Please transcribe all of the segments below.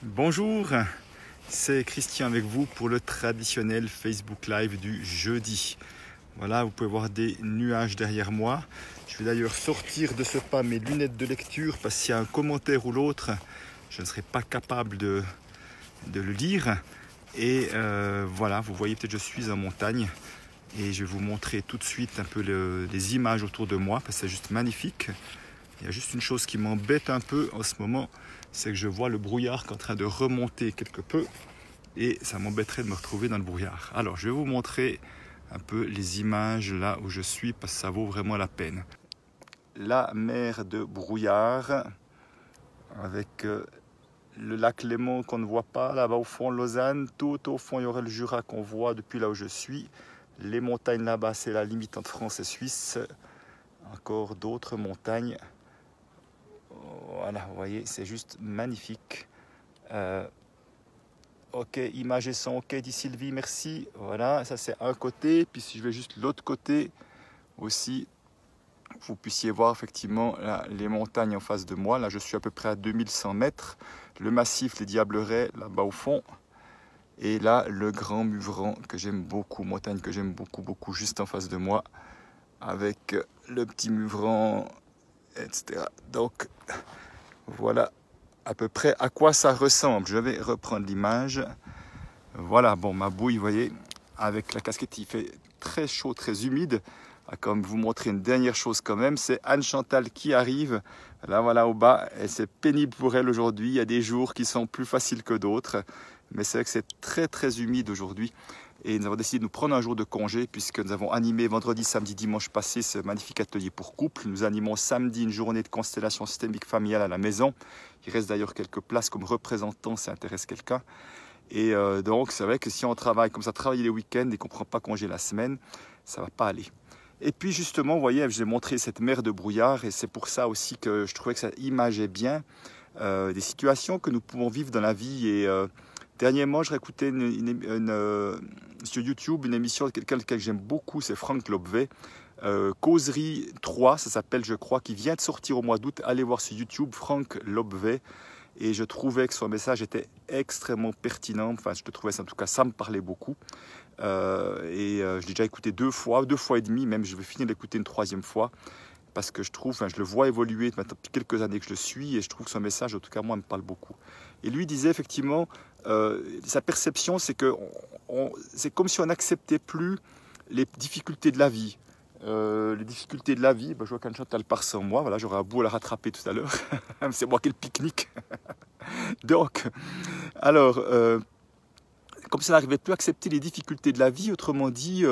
Bonjour, c'est Christian avec vous pour le traditionnel Facebook Live du jeudi. Voilà, vous pouvez voir des nuages derrière moi. Je vais d'ailleurs sortir de ce pas mes lunettes de lecture parce qu'il y a un commentaire ou l'autre, je ne serai pas capable de le lire. Et voilà, vous voyez peut-être que je suis en montagne et je vais vous montrer tout de suite un peu les images autour de moi parce que c'est juste magnifique. Il y a juste une chose qui m'embête un peu en ce moment, c'est que je vois le brouillard qui est en train de remonter quelque peu et ça m'embêterait de me retrouver dans le brouillard. Alors je vais vous montrer un peu les images là où je suis parce que ça vaut vraiment la peine. La mer de brouillard avec le lac Léman qu'on ne voit pas là-bas au fond, Lausanne. Tout au fond il y aurait le Jura qu'on voit depuis là où je suis. Les montagnes là-bas c'est la limite entre France et Suisse. Encore d'autres montagnes. Voilà, vous voyez, c'est juste magnifique. Ok, image et son, ok, dit Sylvie, merci. Voilà, ça c'est un côté. Puis si je vais juste l'autre côté aussi, vous puissiez voir effectivement là, les montagnes en face de moi. Là, je suis à peu près à 2100 mètres. Le massif, les Diablerets, là-bas au fond. Et là, le Grand Muvran, que j'aime beaucoup, montagne que j'aime beaucoup, juste en face de moi. Avec le petit Muvran, etc. Donc, voilà à peu près à quoi ça ressemble. Je vais reprendre l'image. Voilà, bon, ma bouille, vous voyez, avec la casquette, il fait très chaud, très humide. Comme vous montrer une dernière chose quand même, c'est Anne Chantal qui arrive. Là, voilà, au bas, et c'est pénible pour elle aujourd'hui. Il y a des jours qui sont plus faciles que d'autres. Mais c'est vrai que c'est très humide aujourd'hui. Et nous avons décidé de nous prendre un jour de congé puisque nous avons animé vendredi, samedi, dimanche passé ce magnifique atelier pour couple. Nous animons samedi une journée de constellation systémique familiale à la maison. Il reste d'ailleurs quelques places comme représentants si ça intéresse quelqu'un. Et donc c'est vrai que si on travaille comme ça, travailler les week-ends et qu'on ne prend pas congé la semaine, ça ne va pas aller. Et puis justement, vous voyez, j'ai montré cette mer de brouillard et c'est pour ça aussi que je trouvais que cette image est bien. Des situations que nous pouvons vivre dans la vie et dernièrement, je réécoutais sur YouTube une émission de quelqu'un que j'aime beaucoup, c'est Frank Lobvé. Causerie 3, ça s'appelle, je crois, qui vient de sortir au mois d'août. Allez voir sur YouTube, Frank Lobvé. Et je trouvais que son message était extrêmement pertinent. Enfin, je trouvais ça, en tout cas, ça me parlait beaucoup. Je l'ai déjà écouté deux fois et demi, même. Je vais finir d'écouter une troisième fois. Parce que je trouve, je le vois évoluer depuis quelques années que je le suis et je trouve que son message, en tout cas moi, me parle beaucoup. Et lui disait effectivement, sa perception, c'est que c'est comme si on n'acceptait plus les difficultés de la vie. Les difficultés de la vie, je vois qu'Anne Chantal part sans moi, voilà, j'aurais un bout à la rattraper tout à l'heure. C'est moi qui ai le pique-nique. Donc, alors, comme ça n'arrivait plus à accepter les difficultés de la vie, autrement dit,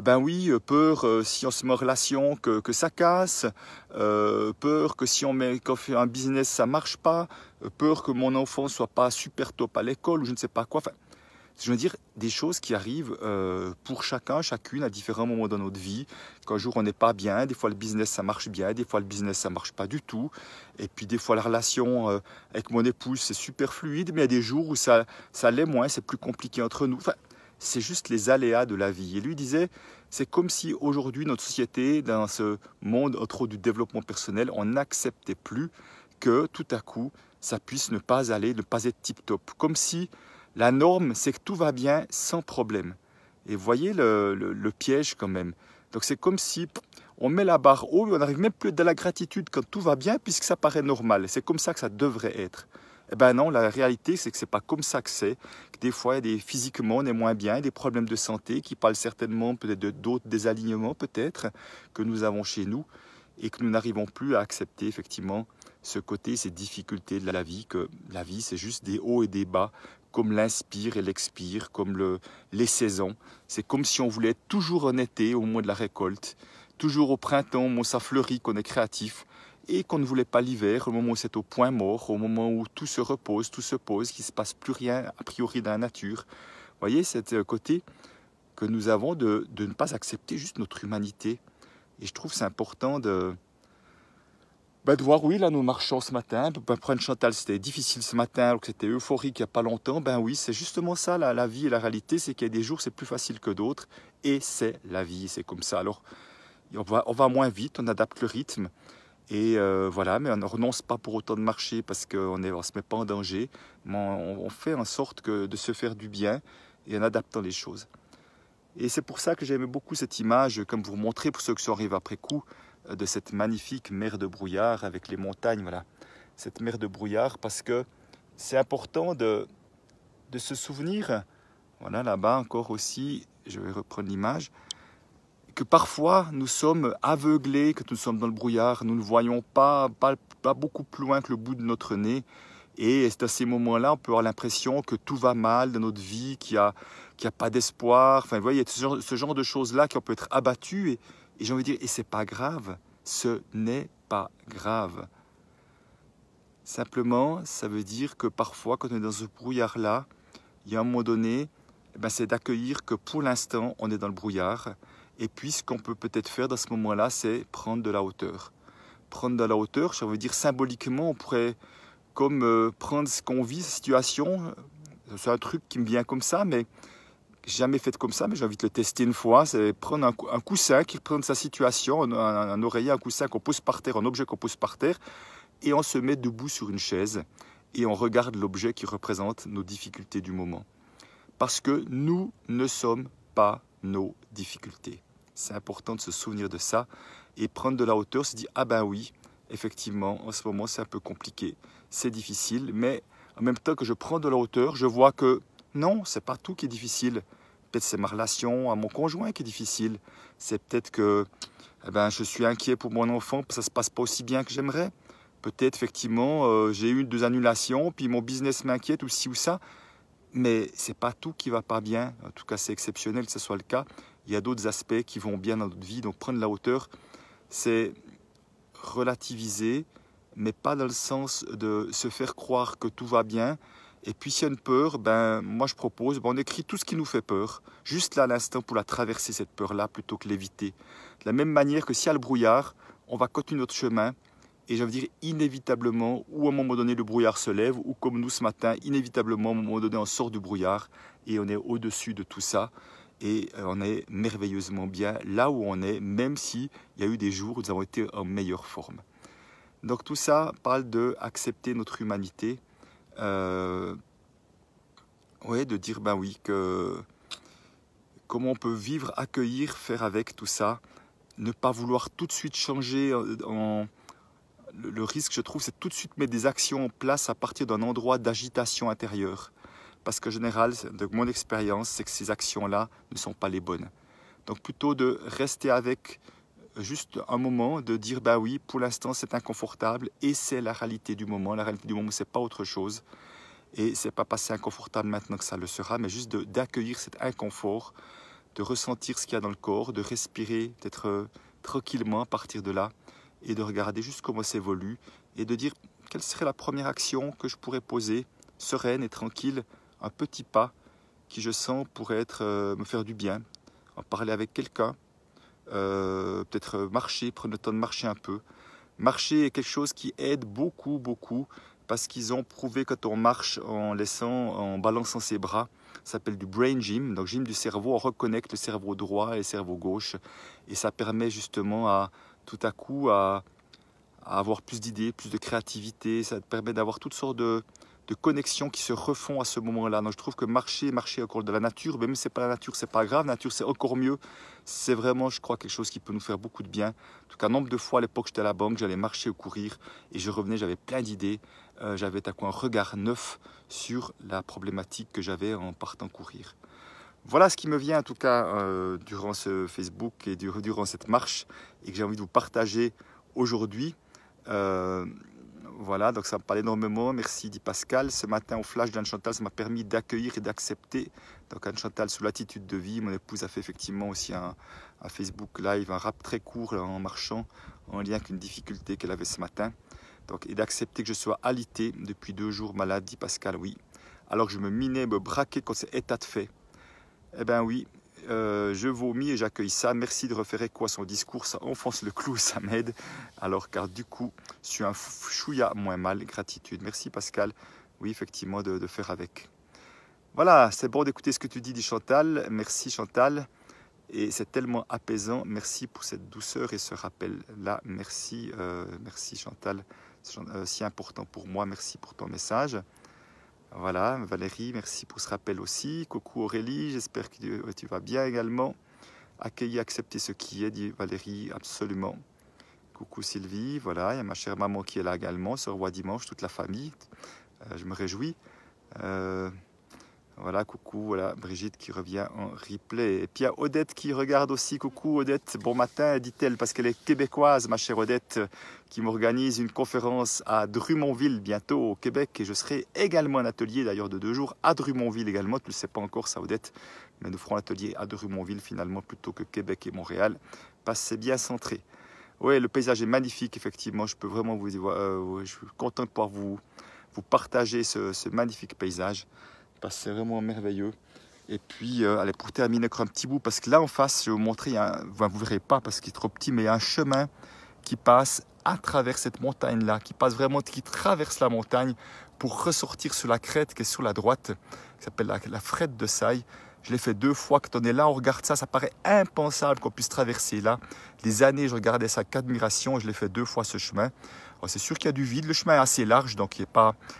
ben oui, peur si on se met en relation que ça casse, peur que si qu'on fait un business ça marche pas, peur que mon enfant soit pas super top à l'école ou je ne sais pas quoi. Enfin, je veux dire, des choses qui arrivent pour chacun, chacune à différents moments dans notre vie. Qu'un jour on n'est pas bien, des fois le business ça marche bien, des fois le business ça marche pas du tout. Et puis des fois la relation avec mon épouse c'est super fluide, mais il y a des jours où ça l'est moins, c'est plus compliqué entre nous. Enfin, c'est juste les aléas de la vie. Et lui disait, c'est comme si aujourd'hui notre société, dans ce monde trop du développement personnel, on n'acceptait plus que tout à coup ça puisse ne pas aller, ne pas être tip-top. Comme si la norme, c'est que tout va bien sans problème. Et vous voyez le piège quand même. Donc c'est comme si on met la barre haut et on n'arrive même plus à la gratitude quand tout va bien puisque ça paraît normal. C'est comme ça que ça devrait être. Eh bien non, la réalité c'est que ce n'est pas comme ça que c'est. Que des fois, physiquement on est moins bien, des problèmes de santé qui parlent certainement peut-être d'autres désalignements peut-être que nous avons chez nous et que nous n'arrivons plus à accepter effectivement ce côté, ces difficultés de la vie, que la vie c'est juste des hauts et des bas, comme l'inspire et l'expire, comme les saisons. C'est comme si on voulait être toujours en été au moment de la récolte, toujours au printemps, au moment où ça fleurit, qu'on est créatif, et qu'on ne voulait pas l'hiver, au moment où c'est au point mort, au moment où tout se repose, tout se pose, qu'il ne se passe plus rien a priori dans la nature. Vous voyez, c'est côté que nous avons de ne pas accepter juste notre humanité. Et je trouve que c'est important de voir, oui, là, nous marchons ce matin. Prendre Chantal, c'était difficile ce matin, alors que c'était euphorique il n'y a pas longtemps. Ben oui, c'est justement ça, la vie et la réalité, c'est qu'il y a des jours, c'est plus facile que d'autres. Et c'est la vie, c'est comme ça. Alors, on va moins vite, on adapte le rythme. Et voilà, mais on ne renonce pas pour autant de marcher parce qu'on ne se met pas en danger, mais on fait en sorte de se faire du bien et en adaptant les choses. Et c'est pour ça que j'aimais beaucoup cette image, comme vous montrer pour ceux qui sont arrivés après coup, de cette magnifique mer de brouillard avec les montagnes, voilà. Cette mer de brouillard, parce que c'est important de se souvenir, voilà là-bas encore aussi, je vais reprendre l'image, que parfois nous sommes aveuglés, que nous sommes dans le brouillard, nous ne voyons pas beaucoup plus loin que le bout de notre nez. Et c'est à ces moments-là, on peut avoir l'impression que tout va mal dans notre vie, qu'il n'y a pas d'espoir. Enfin, vous voyez, il y a ce genre de choses-là qui peut être abattues. Et j'ai envie de dire, et c'est pas grave, ce n'est pas grave. Simplement, ça veut dire que parfois, quand on est dans ce brouillard-là, il y a un moment donné, c'est d'accueillir que pour l'instant, on est dans le brouillard. Et puis, ce qu'on peut peut-être faire dans ce moment-là, c'est prendre de la hauteur. Prendre de la hauteur, ça veut dire symboliquement, on pourrait comme prendre ce qu'on vit, cette situation. C'est un truc qui me vient comme ça, mais jamais fait comme ça, mais j'ai envie de le tester une fois. C'est prendre un coussin qui représente sa situation, un oreiller, un coussin qu'on pose par terre, un objet qu'on pose par terre, et on se met debout sur une chaise et on regarde l'objet qui représente nos difficultés du moment. Parce que nous ne sommes pas nos difficultés. C'est important de se souvenir de ça et prendre de la hauteur, se dire « Ah ben oui, effectivement, en ce moment c'est un peu compliqué, c'est difficile, mais en même temps que je prends de la hauteur, je vois que non, c'est pas tout qui est difficile. Peut-être c'est ma relation à mon conjoint qui est difficile. C'est peut-être que je suis inquiet pour mon enfant, parce que ça ne se passe pas aussi bien que j'aimerais. Peut-être effectivement j'ai eu 2 annulations, puis mon business m'inquiète ou ci ou ça. Mais c'est pas tout qui va pas bien. En tout cas, c'est exceptionnel que ce soit le cas. Il y a d'autres aspects qui vont bien dans notre vie. Donc prendre la hauteur, c'est relativiser, mais pas dans le sens de se faire croire que tout va bien. Et puis s'il y a une peur, moi je propose, on écrit tout ce qui nous fait peur, juste là à l'instant pour la traverser cette peur-là plutôt que l'éviter. De la même manière que s'il y a le brouillard, on va continuer notre chemin. Et je veux dire, inévitablement, ou à un moment donné, le brouillard se lève, ou comme nous ce matin, inévitablement, à un moment donné, on sort du brouillard et on est au-dessus de tout ça. Et on est merveilleusement bien là où on est, même s'il y a eu des jours où nous avons été en meilleure forme. Donc tout ça parle d'accepter notre humanité, de dire, oui, comment on peut vivre, accueillir, faire avec tout ça, ne pas vouloir tout de suite changer le risque, je trouve, c'est tout de suite mettre des actions en place à partir d'un endroit d'agitation intérieure. Parce qu'en général, de mon expérience, c'est que ces actions-là ne sont pas les bonnes. Donc plutôt de rester avec juste un moment, de dire, oui, pour l'instant, c'est inconfortable et c'est la réalité du moment. La réalité du moment, c'est pas autre chose. Et c'est pas passé inconfortable maintenant que ça le sera, mais juste d'accueillir cet inconfort, de ressentir ce qu'il y a dans le corps, de respirer, d'être tranquillement à partir de là, et de regarder juste comment ça évolue et de dire quelle serait la première action que je pourrais poser, sereine et tranquille, un petit pas qui je sens pourrait me faire du bien, en parler avec quelqu'un, peut-être marcher, prendre le temps de marcher un peu. Marcher est quelque chose qui aide beaucoup, beaucoup, parce qu'ils ont prouvé quand on marche en balançant ses bras, ça s'appelle du brain gym, donc gym du cerveau, on reconnecte le cerveau droit et le cerveau gauche, et ça permet justement tout à coup à avoir plus d'idées, plus de créativité. Ça te permet d'avoir toutes sortes de connexions qui se refont à ce moment-là. Donc je trouve que marcher encore de la nature, même si ce n'est pas la nature, c'est pas grave, la nature c'est encore mieux. C'est vraiment, je crois, quelque chose qui peut nous faire beaucoup de bien. En tout cas, nombre de fois à l'époque j'étais à la banque, j'allais marcher ou courir et je revenais, j'avais plein d'idées. J'avais un regard neuf sur la problématique que j'avais en partant courir. Voilà ce qui me vient en tout cas durant ce Facebook et durant cette marche et que j'ai envie de vous partager aujourd'hui. Voilà, donc ça me parle énormément. Merci, dit Pascal. Ce matin au flash d'Anne Chantal, ça m'a permis d'accueillir et d'accepter. Donc Anne Chantal sous l'attitude de vie. Mon épouse a fait effectivement aussi un Facebook live, un rap très court en marchant, en lien avec une difficulté qu'elle avait ce matin. Donc, et d'accepter que je sois alité depuis 2 jours malade, dit Pascal, oui. Alors que je me minais, me braquais quand c'est état de fait. Eh bien oui, je vomis et j'accueille ça. Merci de refaire écho à son discours, ça enfonce le clou, ça m'aide. Alors car du coup, je suis un chouïa moins mal, gratitude. Merci Pascal, oui effectivement de faire avec. Voilà, c'est bon d'écouter ce que tu dis, dit Chantal. Merci Chantal. et c'est tellement apaisant. Merci pour cette douceur et ce rappel-là. Merci, merci Chantal, c'est si important pour moi. Merci pour ton message. Voilà, Valérie, merci pour ce rappel aussi. Coucou Aurélie, j'espère que tu vas bien également. Accueillir, accepter ce qui est, dit Valérie, absolument. Coucou Sylvie, voilà, il y a ma chère maman qui est là également, ce roi dimanche, toute la famille, je me réjouis. Voilà, coucou, voilà, Brigitte qui revient en replay. Et puis il y a Odette qui regarde aussi, coucou Odette, bon matin, dit-elle, parce qu'elle est québécoise, ma chère Odette, qui m'organise une conférence à Drummondville bientôt au Québec, et je serai également un atelier d'ailleurs de 2 jours à Drummondville également, tu ne le sais pas encore ça Odette, mais nous ferons l'atelier à Drummondville finalement plutôt que Québec et Montréal, parce que c'est bien centré. Oui, le paysage est magnifique, effectivement, je peux vraiment vous dire, je suis content de pouvoir vous partager ce magnifique paysage. C'est vraiment merveilleux. Et puis, allez, pour terminer un petit bout, parce que là en face, je vais vous montrer, vous ne verrez pas parce qu'il est trop petit, mais il y a un chemin qui passe à travers cette montagne-là, qui traverse la montagne pour ressortir sur la crête qui est sur la droite, qui s'appelle la Frette de Saille. Je l'ai fait 2 fois, quand on est là, on regarde ça, ça paraît impensable qu'on puisse traverser là. Les années, je regardais ça qu'admiration, je l'ai fait 2 fois ce chemin. C'est sûr qu'il y a du vide, le chemin est assez large, donc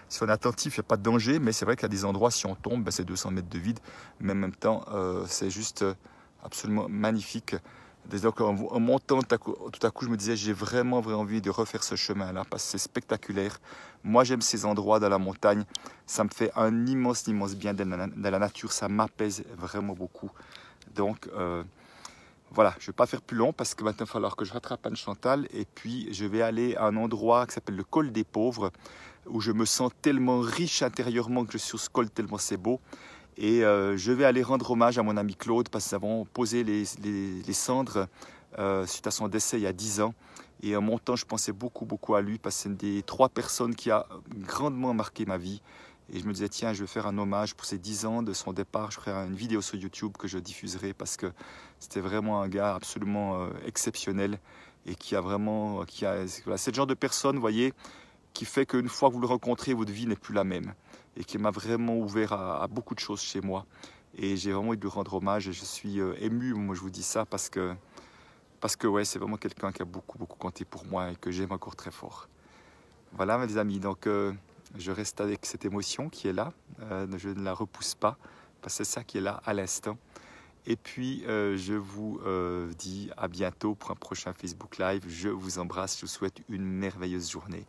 si on est attentif, il n'y a pas de danger, mais c'est vrai qu'il y a des endroits, si on tombe, c'est 200 mètres de vide, mais en même temps, c'est juste absolument magnifique. Donc en montant, tout à coup, je me disais, j'ai vraiment envie de refaire ce chemin-là, parce que c'est spectaculaire. Moi, j'aime ces endroits dans la montagne, ça me fait un immense bien dans la nature, ça m'apaise vraiment beaucoup. Donc, voilà, je ne vais pas faire plus long parce que maintenant il va falloir que je rattrape Anne Chantal et puis je vais aller à un endroit qui s'appelle le col des pauvres où je me sens tellement riche intérieurement que je suis sur ce col tellement c'est beau et je vais aller rendre hommage à mon ami Claude parce que nous avons posé les cendres suite à son décès il y a 10 ans et en montant je pensais beaucoup à lui parce que c'est une des 3 personnes qui a grandement marqué ma vie. Et je me disais, tiens, je vais faire un hommage pour ces 10 ans de son départ. Je ferai une vidéo sur YouTube que je diffuserai parce que c'était vraiment un gars absolument exceptionnel et qui a vraiment... voilà, c'est le genre de personne, vous voyez, qui fait qu'une fois que vous le rencontrez, votre vie n'est plus la même. Et qui m'a vraiment ouvert à beaucoup de choses chez moi. Et j'ai vraiment envie de lui rendre hommage et je suis ému, moi je vous dis ça, parce que ouais, c'est vraiment quelqu'un qui a beaucoup compté pour moi et que j'aime encore très fort. Voilà mes amis, donc... je reste avec cette émotion qui est là, je ne la repousse pas, parce que c'est ça qui est là à l'instant. Et puis, je vous dis à bientôt pour un prochain Facebook Live. Je vous embrasse, je vous souhaite une merveilleuse journée.